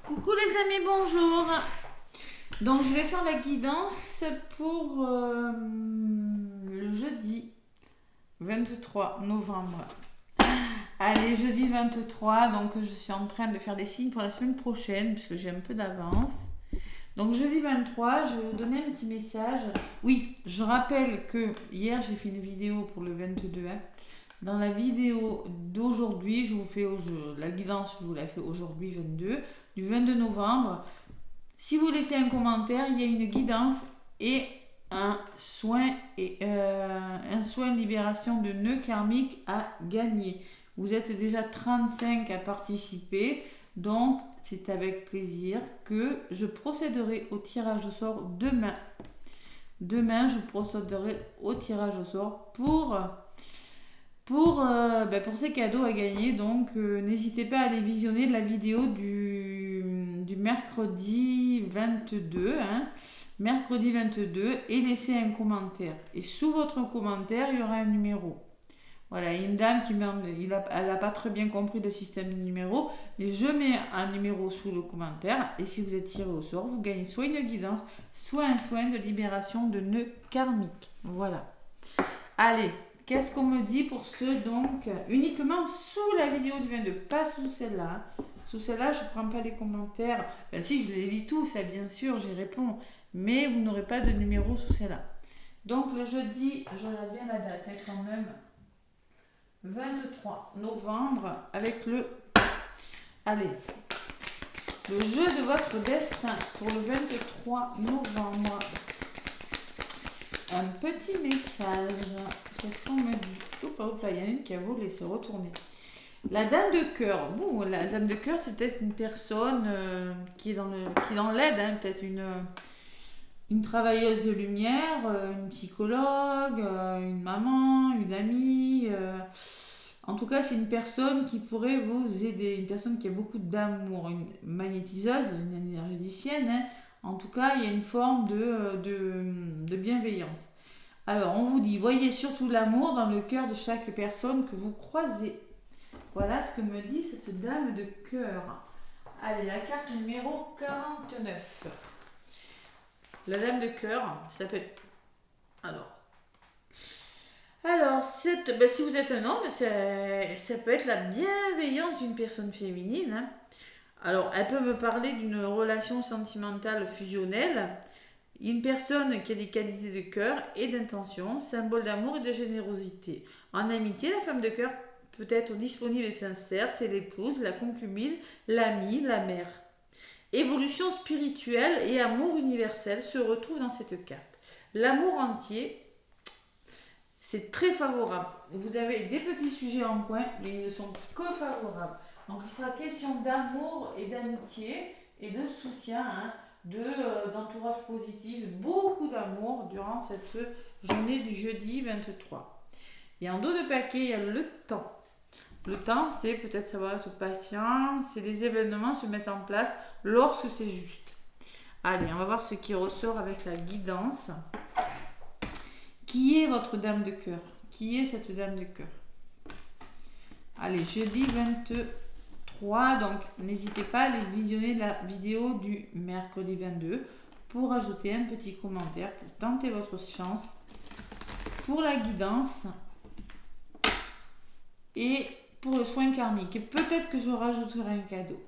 Coucou les amis, bonjour. Donc je vais faire la guidance pour le jeudi 23 novembre. Allez, jeudi 23, donc je suis en train de faire des signes pour la semaine prochaine puisque j'ai un peu d'avance. Donc jeudi 23, je vais vous donner un petit message. Oui, je rappelle que hier j'ai fait une vidéo pour le 22. Dans la vidéo d'aujourd'hui, je vous fais la guidance, je vous la fais aujourd'hui 22, du 22 novembre. Si vous laissez un commentaire, il y a une guidance et un soin de libération de nœuds karmiques à gagner. Vous êtes déjà 35 à participer, donc c'est avec plaisir que je procéderai au tirage au sort demain. Demain, je procéderai au tirage au sort pour ces cadeaux à gagner. Donc n'hésitez pas à aller visionner la vidéo du mercredi 22, mercredi 22, et laisser un commentaire. Et sous votre commentaire, il y aura un numéro. Voilà, une dame qui elle n'a pas très bien compris le système de numéros, mais je mets un numéro sous le commentaire, et si vous êtes tiré au sort, vous gagnez soit une guidance, soit un soin de libération de nœuds karmiques. Voilà. Allez, qu'est-ce qu'on me dit pour ceux donc uniquement sous la vidéo du 22, pas sous celle-là. Sous celle-là, je ne prends pas les commentaires. Ben si, je les lis tous, ça bien sûr, j'y réponds. Mais vous n'aurez pas de numéro sous celle-là. Donc le jeudi, je regarde bien la date quand même. 23 novembre avec le... Allez, le jeu de votre destin pour le 23 novembre. Un petit message. Qu'est-ce qu'on me dit? Hop là, il y en a une qui a voulu se retourner. La dame de cœur. Bon, la dame de cœur, c'est peut-être une personne qui est dans l'aide, peut-être une travailleuse de lumière, une psychologue, une maman, une amie. En tout cas, c'est une personne qui pourrait vous aider. Une personne qui a beaucoup d'amour, une magnétiseuse, une énergéticienne. En tout cas, il y a une forme de bienveillance. Alors, on vous dit, voyez surtout l'amour dans le cœur de chaque personne que vous croisez. Voilà ce que me dit cette dame de cœur. Allez, la carte numéro 49. La dame de cœur, ça peut être... Alors si vous êtes un homme, ça peut être la bienveillance d'une personne féminine. Alors, elle peut me parler d'une relation sentimentale fusionnelle. Une personne qui a des qualités de cœur et d'intention, symbole d'amour et de générosité. En amitié, la femme de cœur peut être disponible et sincère, c'est l'épouse, la concubine, l'amie, la mère. Évolution spirituelle et amour universel se retrouvent dans cette carte. L'amour entier, c'est très favorable. Vous avez des petits sujets en coin, mais ils ne sont que favorables. Donc il sera question d'amour et d'amitié et de soutien, d'entourage positif, beaucoup d'amour durant cette journée du jeudi 23. Et en dos de paquet, il y a le temps. Le temps, c'est peut-être savoir être patient, c'est les événements se mettent en place lorsque c'est juste. Allez, on va voir ce qui ressort avec la guidance. Qui est votre dame de cœur? Qui est cette dame de cœur? Allez, jeudi 23, donc n'hésitez pas à aller visionner la vidéo du mercredi 22 pour ajouter un petit commentaire pour tenter votre chance pour la guidance et pour le soin karmique. Et peut-être que je rajouterai un cadeau.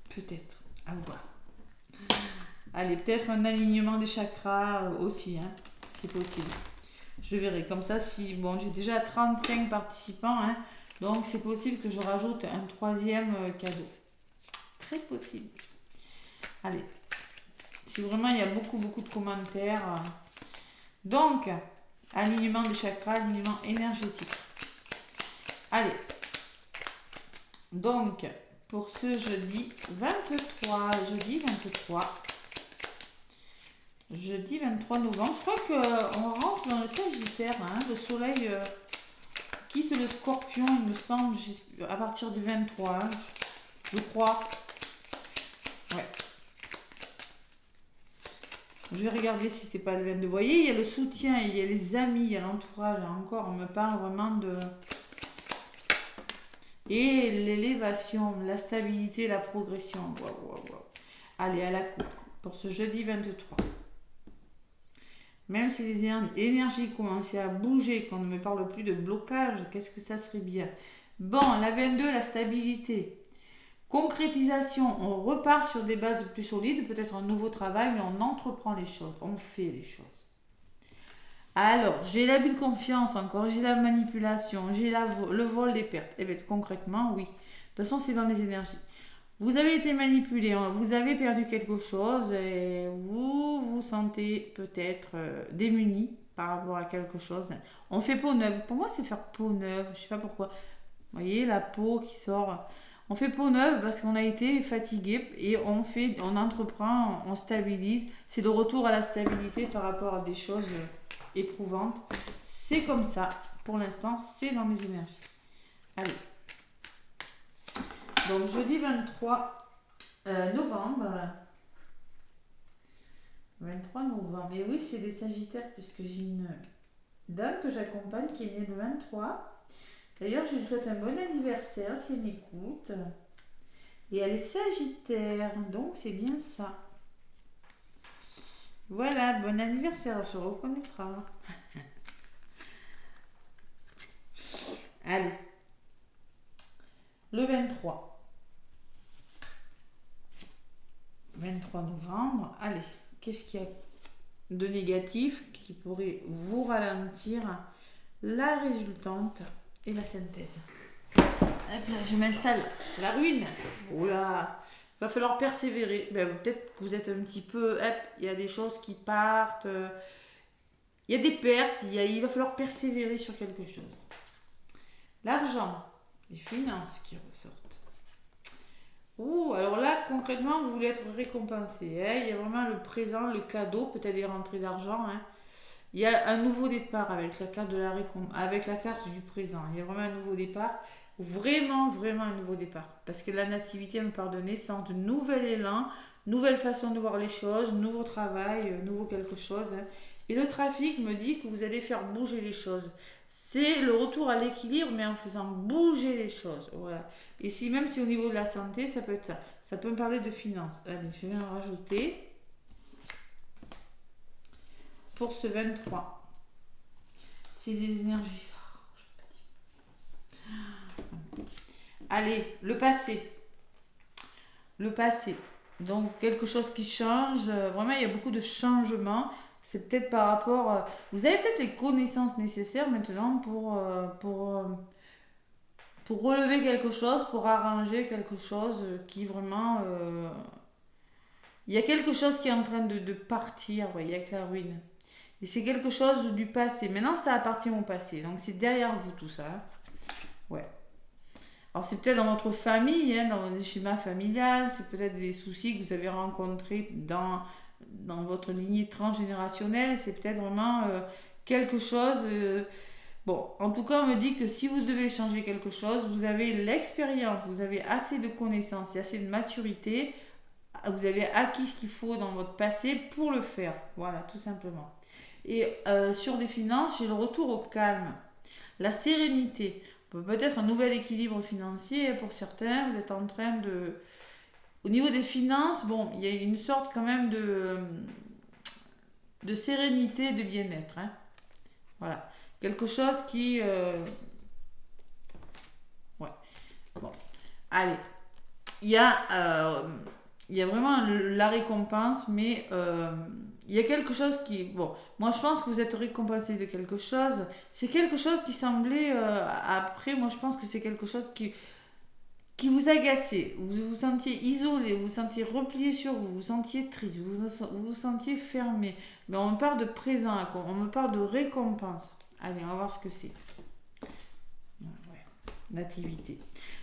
Peut-être, à voir. Allez, peut-être un alignement des chakras aussi, c'est possible. Je verrai. Comme ça, si j'ai déjà 35 participants, donc c'est possible que je rajoute un troisième cadeau. Très possible. Allez, si vraiment il y a beaucoup de commentaires. Donc, alignement des chakras, alignement énergétique. Allez. Donc, pour ce jeudi 23, jeudi 23 novembre, je crois qu'on rentre dans le Sagittaire, le soleil quitte le Scorpion, il me semble, à partir du 23, je crois. Ouais. Je vais regarder si c'était pas le 22. Vous voyez, il y a le soutien, il y a les amis, il y a l'entourage. Encore, on me parle vraiment de... et l'élévation, la stabilité, la progression. Waouh, waouh, waouh. Allez, à la coupe pour ce jeudi 23. Même si les énergies commençaient à bouger, qu'on ne me parle plus de blocage, qu'est-ce que ça serait bien. Bon, la 22, la stabilité. Concrétisation, on repart sur des bases plus solides, peut-être un nouveau travail, mais on entreprend les choses, on fait les choses. Alors, j'ai l'abus de confiance encore, j'ai la manipulation, j'ai le vol des pertes. Eh bien, concrètement, oui. De toute façon, c'est dans les énergies. Vous avez été manipulé, vous avez perdu quelque chose et vous vous sentez peut-être démuni par rapport à quelque chose. On fait peau neuve. Pour moi, c'est faire peau neuve. Je sais pas pourquoi. Vous voyez, la peau qui sort. On fait peau neuve parce qu'on a été fatigué et on entreprend, on stabilise. C'est le retour à la stabilité par rapport à des choses éprouvantes. C'est comme ça. Pour l'instant, c'est dans les énergies. Allez. Donc jeudi 23 novembre. 23 novembre. Et oui, c'est des Sagittaires puisque j'ai une dame que j'accompagne qui est née le 23. D'ailleurs, je lui souhaite un bon anniversaire si elle m'écoute. Et elle est Sagittaire, donc c'est bien ça. Voilà, bon anniversaire, elle se reconnaîtra. Allez, le 23. 23 novembre. Allez, qu'est-ce qu'il y a de négatif qui pourrait vous ralentir la résultante et la synthèse. Hop là, je m'installe. La ruine. Oula, il va falloir persévérer. Ben, peut-être que vous êtes un petit peu... Hop, il y a des choses qui partent. Il y a des pertes. Il va falloir persévérer sur quelque chose. L'argent. Les finances qui ressortent. Alors là, concrètement, vous voulez être récompensé. Hein. Il y a vraiment le présent, le cadeau, peut-être des rentrées d'argent. Hein. Il y a un nouveau départ avec la carte de la avec la carte du présent. Il y a vraiment un nouveau départ. Vraiment, vraiment un nouveau départ. Parce que la nativité me parle de naissance, de nouvel élan, nouvelle façon de voir les choses, nouveau travail, nouveau quelque chose. Hein. Et le trafic me dit que vous allez faire bouger les choses. C'est le retour à l'équilibre, mais en faisant bouger les choses. Voilà. Et même si au niveau de la santé, ça peut être ça. Ça peut me parler de finances. Allez, je vais en rajouter. Pour ce 23. C'est des énergies. Allez, le passé. Le passé. Donc, quelque chose qui change. Vraiment, il y a beaucoup de changements. C'est peut-être par rapport... vous avez peut-être les connaissances nécessaires maintenant pour relever quelque chose, pour arranger quelque chose qui vraiment... il y a quelque chose qui est en train de partir. Ouais, il y a que la ruine. Et c'est quelque chose du passé. Maintenant, ça appartient au passé. Donc, c'est derrière vous tout ça. Ouais. Alors, c'est peut-être dans votre famille, hein, dans le schéma familial. C'est peut-être des soucis que vous avez rencontrés dans votre lignée transgénérationnelle. C'est peut-être vraiment quelque chose... Bon, en tout cas, on me dit que si vous devez changer quelque chose, vous avez l'expérience, vous avez assez de connaissances et assez de maturité. Vous avez acquis ce qu'il faut dans votre passé pour le faire. Voilà, tout simplement. Et sur les finances, j'ai le retour au calme, la sérénité, peut-être un nouvel équilibre financier pour certains. Vous êtes en train de... Au niveau des finances, bon, il y a une sorte quand même de sérénité, de bien-être. Hein. Voilà. Quelque chose qui... Ouais. Bon. Allez. Il y a vraiment la récompense, mais il y a quelque chose qui... Bon, moi je pense que vous êtes récompensé de quelque chose. C'est quelque chose qui semblait... après, moi je pense que c'est quelque chose qui vous agaçait. Vous vous sentiez isolé, vous vous sentiez replié sur vous, vous vous sentiez triste, vous vous sentiez fermé. Mais on me parle de présent, on me parle de récompense. Allez, on va voir ce que c'est. Ouais. Nativité.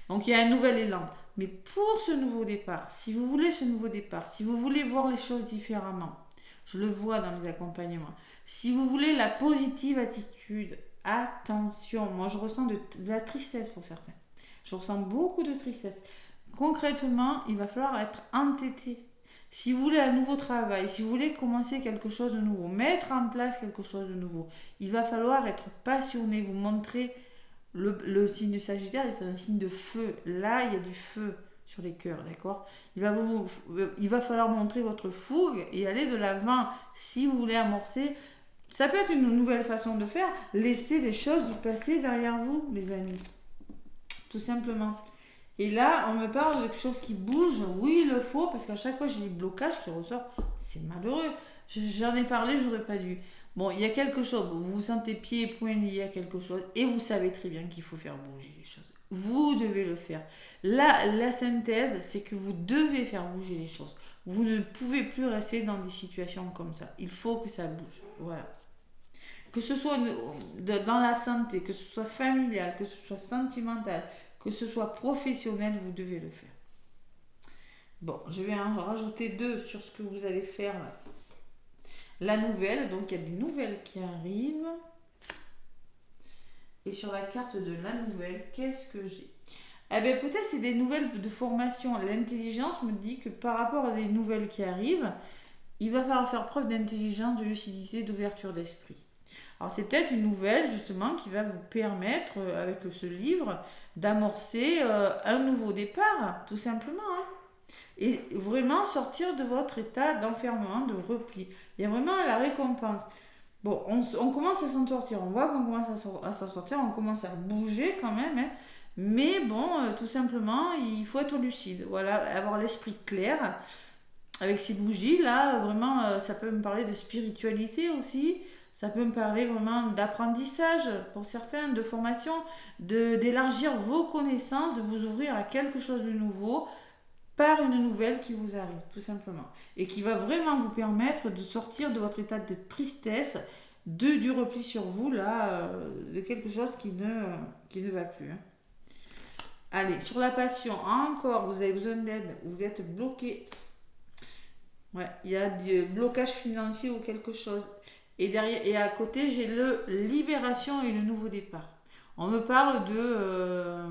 Donc il y a un nouvel élan. Mais pour ce nouveau départ, si vous voulez ce nouveau départ, si vous voulez voir les choses différemment, je le vois dans mes accompagnements, si vous voulez la positive attitude, attention, moi je ressens de la tristesse pour certains. Je ressens beaucoup de tristesse. Concrètement, il va falloir être entêté. Si vous voulez un nouveau travail, si vous voulez commencer quelque chose de nouveau, mettre en place quelque chose de nouveau, il va falloir être passionné, vous montrer Le signe de Sagittaire, c'est un signe de feu. Là, il y a du feu sur les cœurs, d'accord. Il va falloir montrer votre fougue et aller de l'avant. Si vous voulez amorcer, ça peut être une nouvelle façon de faire. Laissez les choses du passé derrière vous, les amis. Tout simplement. Et là, on me parle de quelque chose qui bouge. Oui, il le faut, parce qu'à chaque fois, j'ai des blocages qui ressortent. C'est malheureux. J'en ai parlé, j'aurais pas dû. Bon, il y a quelque chose. Vous vous sentez pieds et poings liés à quelque chose. Et vous savez très bien qu'il faut faire bouger les choses. Vous devez le faire. Là, la synthèse, c'est que vous devez faire bouger les choses. Vous ne pouvez plus rester dans des situations comme ça. Il faut que ça bouge. Voilà. Que ce soit dans la santé, que ce soit familial, que ce soit sentimental, que ce soit professionnel, vous devez le faire. Bon, je vais en rajouter 2 sur ce que vous allez faire là. La nouvelle, donc il y a des nouvelles qui arrivent. Et sur la carte de la nouvelle, qu'est-ce que j'ai? Eh bien, peut-être c'est des nouvelles de formation. L'intelligence me dit que par rapport à des nouvelles qui arrivent, il va falloir faire preuve d'intelligence, de lucidité, d'ouverture d'esprit. Alors, c'est peut-être une nouvelle, justement, qui va vous permettre, avec ce livre, d'amorcer un nouveau départ, tout simplement. Hein. Et vraiment sortir de votre état d'enfermement, de repli. Il y a vraiment la récompense. Bon, on commence à s'en sortir. On voit qu'on commence à s'en sortir. On commence à bouger quand même. Hein. Mais bon, tout simplement, il faut être lucide. Voilà, avoir l'esprit clair. Avec ces bougies-là, vraiment, ça peut me parler de spiritualité aussi. Ça peut me parler vraiment d'apprentissage pour certains, de formation, d'élargir vos connaissances, de vous ouvrir à quelque chose de nouveau par une nouvelle qui vous arrive, tout simplement. Et qui va vraiment vous permettre de sortir de votre état de tristesse, du repli sur vous, là, de quelque chose qui ne va plus. Hein. Allez, sur la passion, encore, vous avez besoin d'aide, vous êtes bloqué. Ouais, il y a du blocage financier ou quelque chose. Et derrière, et à côté, j'ai le libération et le nouveau départ. On me parle de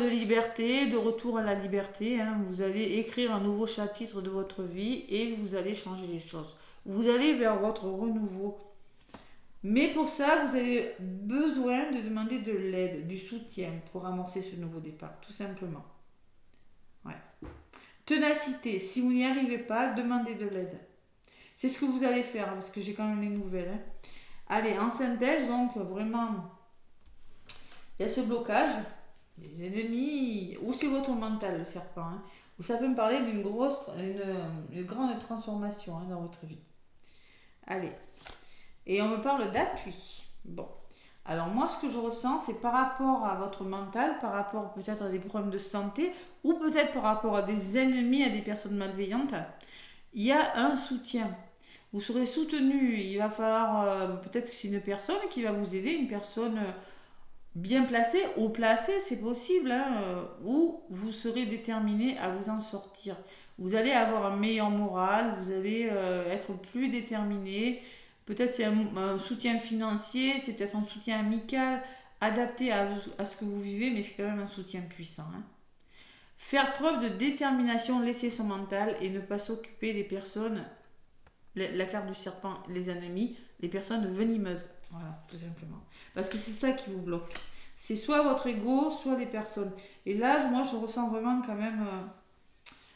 liberté, de retour à la liberté. Hein. Vous allez écrire un nouveau chapitre de votre vie et vous allez changer les choses. Vous allez vers votre renouveau. Mais pour ça, vous avez besoin de demander de l'aide, du soutien pour amorcer ce nouveau départ, tout simplement. Ouais. Ténacité, si vous n'y arrivez pas, demandez de l'aide. C'est ce que vous allez faire, parce que j'ai quand même les nouvelles. Hein. Allez, en synthèse, donc, vraiment, il y a ce blocage, les ennemis, ou c'est votre mental, le serpent, hein, ou ça peut me parler d'une grande transformation hein, dans votre vie. Allez, et on me parle d'appui. Bon, alors moi, ce que je ressens, c'est par rapport à votre mental, par rapport peut-être à des problèmes de santé, ou peut-être par rapport à des ennemis, à des personnes malveillantes, il y a un soutien. Vous serez soutenu, il va falloir, peut-être que c'est une personne qui va vous aider, une personne bien placée, haut placée, c'est possible, hein, où vous serez déterminé à vous en sortir. Vous allez avoir un meilleur moral, vous allez être plus déterminé, peut-être c'est un soutien financier, c'est peut-être un soutien amical, adapté à ce que vous vivez, mais c'est quand même un soutien puissant. Hein. Faire preuve de détermination, laisser son mental et ne pas s'occuper des personnes, la carte du serpent, les ennemis, les personnes venimeuses. Voilà, tout simplement. Parce que c'est ça qui vous bloque. C'est soit votre ego, soit les personnes. Et là, moi, je ressens vraiment quand même...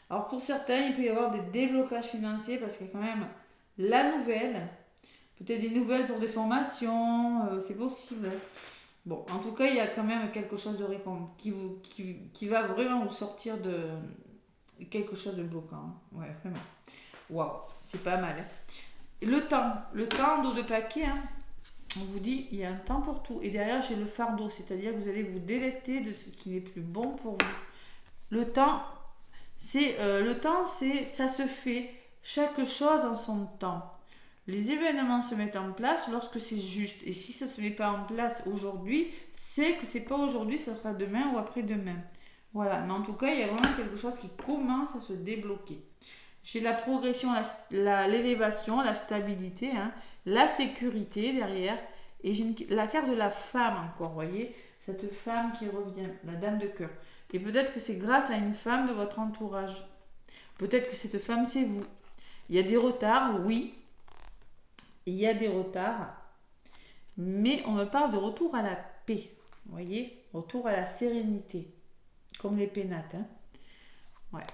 Alors, pour certains, il peut y avoir des déblocages financiers parce qu'il y a quand même la nouvelle, peut-être des nouvelles pour des formations, c'est possible. Bon, en tout cas, il y a quand même quelque chose de qui va vraiment vous sortir de quelque chose de bloquant. Hein. Ouais, vraiment. Waouh, c'est pas mal. Hein. Le temps d'eau de paquet, hein, on vous dit, il y a un temps pour tout. Et derrière, j'ai le fardeau, c'est-à-dire que vous allez vous délester de ce qui n'est plus bon pour vous. Le temps, c'est ça se fait, chaque chose en son temps. Les événements se mettent en place lorsque c'est juste. Et si ça ne se met pas en place aujourd'hui, c'est que c'est pas aujourd'hui, ça sera demain ou après-demain. Voilà. Mais en tout cas, il y a vraiment quelque chose qui commence à se débloquer. J'ai la progression, l'élévation, la stabilité, hein, la sécurité derrière. Et j'ai la carte de la femme encore, vous voyez. Cette femme qui revient, la dame de cœur. Et peut-être que c'est grâce à une femme de votre entourage. Peut-être que cette femme, c'est vous. Il y a des retards, oui. Il y a des retards. mais on me parle de retour à la paix. Vous voyez, retour à la sérénité, comme les pénates. Hein. Ouais.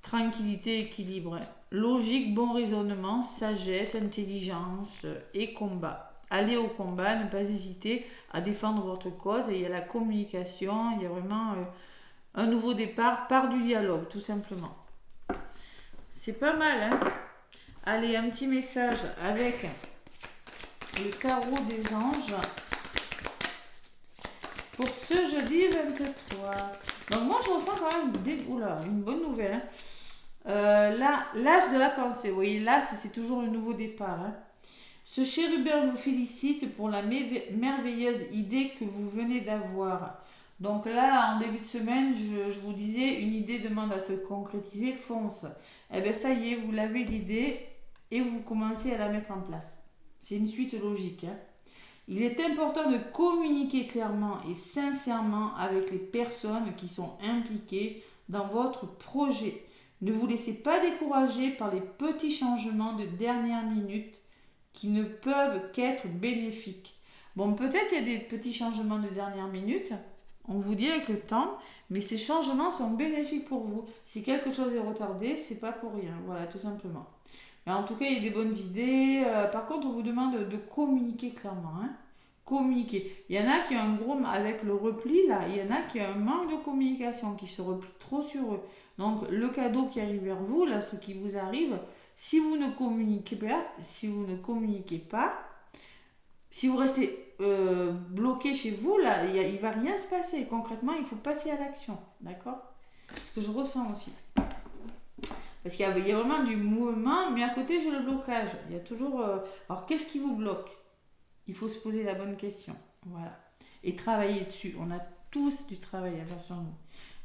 Tranquillité, équilibre, logique, bon raisonnement, sagesse, intelligence et combat. Allez au combat, ne pas hésiter à défendre votre cause. Et il y a la communication, il y a vraiment un nouveau départ par du dialogue, tout simplement. C'est pas mal, hein? Allez, un petit message avec le carreau des anges pour ce jeudi 23. Donc moi je ressens quand même une bonne nouvelle. Hein. Là, l'as de la pensée, vous voyez, l'as c'est toujours le nouveau départ. Hein. Ce chérubin vous félicite pour la merveilleuse idée que vous venez d'avoir. Donc là, en début de semaine, je vous disais, une idée demande à se concrétiser, fonce. Eh bien ça y est, vous l'avez l'idée et vous commencez à la mettre en place. C'est une suite logique. Hein. Il est important de communiquer clairement et sincèrement avec les personnes qui sont impliquées dans votre projet. Ne vous laissez pas décourager par les petits changements de dernière minute qui ne peuvent qu'être bénéfiques. Bon, peut-être il y a des petits changements de dernière minute, on vous dit avec le temps, mais ces changements sont bénéfiques pour vous. Si quelque chose est retardé, c'est pas pour rien. Voilà, tout simplement. Mais en tout cas, il y a des bonnes idées. Par contre, on vous demande de communiquer clairement. Hein. Communiquer. Il y en a qui ont un gros, avec le repli, là, il y en a qui ont un manque de communication, qui se replient trop sur eux. Donc, le cadeau qui arrive vers vous, là, ce qui vous arrive, si vous ne communiquez pas, si vous restez bloqué chez vous, là, il ne va rien se passer. Concrètement, il faut passer à l'action. D'accord? Ce que je ressens aussi. Parce qu'il y a vraiment du mouvement, mais à côté, j'ai le blocage. Il y a toujours... Alors, qu'est-ce qui vous bloque? Il faut se poser la bonne question. Voilà. Et travailler dessus. On a tous du travail à faire sur nous.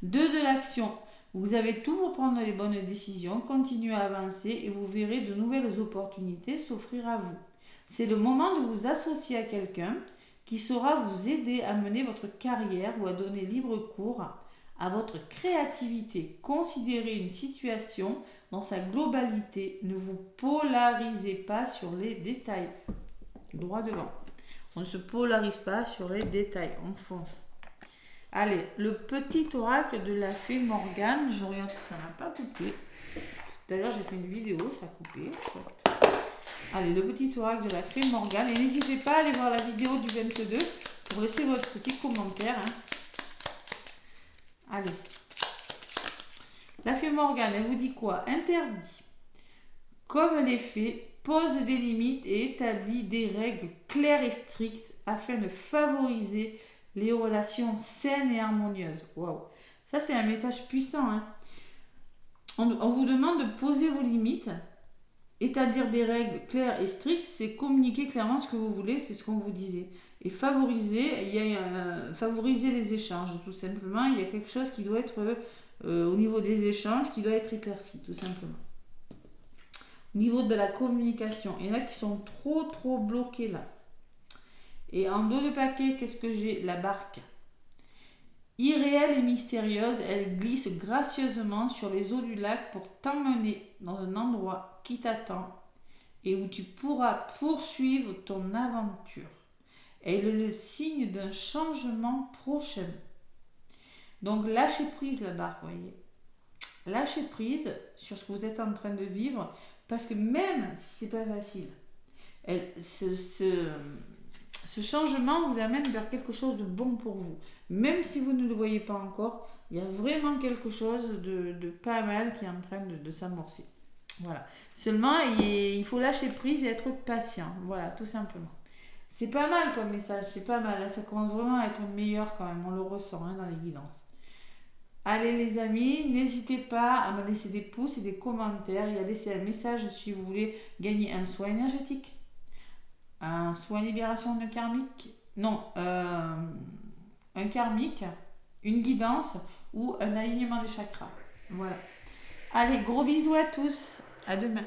2 de l'action. Vous avez tout pour prendre les bonnes décisions. Continuez à avancer et vous verrez de nouvelles opportunités s'offrir à vous. C'est le moment de vous associer à quelqu'un qui saura vous aider à mener votre carrière ou à donner libre cours à votre créativité. Considérez une situation dans sa globalité. Ne vous polarisez pas sur les détails. Droit devant. On ne se polarise pas sur les détails. On fonce. Allez, le petit oracle de la fée Morgane. Je regarde si ça n'a pas coupé. D'ailleurs, j'ai fait une vidéo, ça a coupé. Allez, le petit oracle de la fée Morgane. Et n'hésitez pas à aller voir la vidéo du 22 pour laisser votre petit commentaire. Hein. Allez. La fée Morgane, elle vous dit quoi? Interdit. Comme les fées, pose des limites et établit des règles claires et strictes afin de favoriser les relations saines et harmonieuses. Waouh. Ça, c'est un message puissant. Hein. On vous demande de poser vos limites. Établir des règles claires et strictes, c'est communiquer clairement ce que vous voulez, c'est ce qu'on vous disait. Et favoriser, favoriser les échanges, tout simplement. Il y a quelque chose qui doit être, au niveau des échanges, qui doit être éclairci, tout simplement. Au niveau de la communication, il y en a qui sont trop bloqués là. Et en dos de paquet, qu'est-ce que j'ai? La barque. Irréelle et mystérieuse, elle glisse gracieusement sur les eaux du lac pour t'emmener dans un endroit qui t'attend et où tu pourras poursuivre ton aventure. Elle est le signe d'un changement prochain. Donc lâchez prise la barque, voyez. Lâchez prise sur ce que vous êtes en train de vivre parce que même si c'est pas facile, ce changement vous amène vers quelque chose de bon pour vous. Même si vous ne le voyez pas encore, il y a vraiment quelque chose de pas mal qui est en train de s'amorcer. Voilà. Seulement, il faut lâcher prise et être patient. Voilà, tout simplement. C'est pas mal comme message, c'est pas mal. Là, ça commence vraiment à être meilleur quand même. On le ressent hein, dans les guidances. Allez les amis, n'hésitez pas à me laisser des pouces et des commentaires et à laisser un message si vous voulez gagner un soin énergétique. Un soin libération de karmique, non, un karmique, une guidance ou un alignement des chakras. Voilà. Allez, gros bisous à tous. À demain.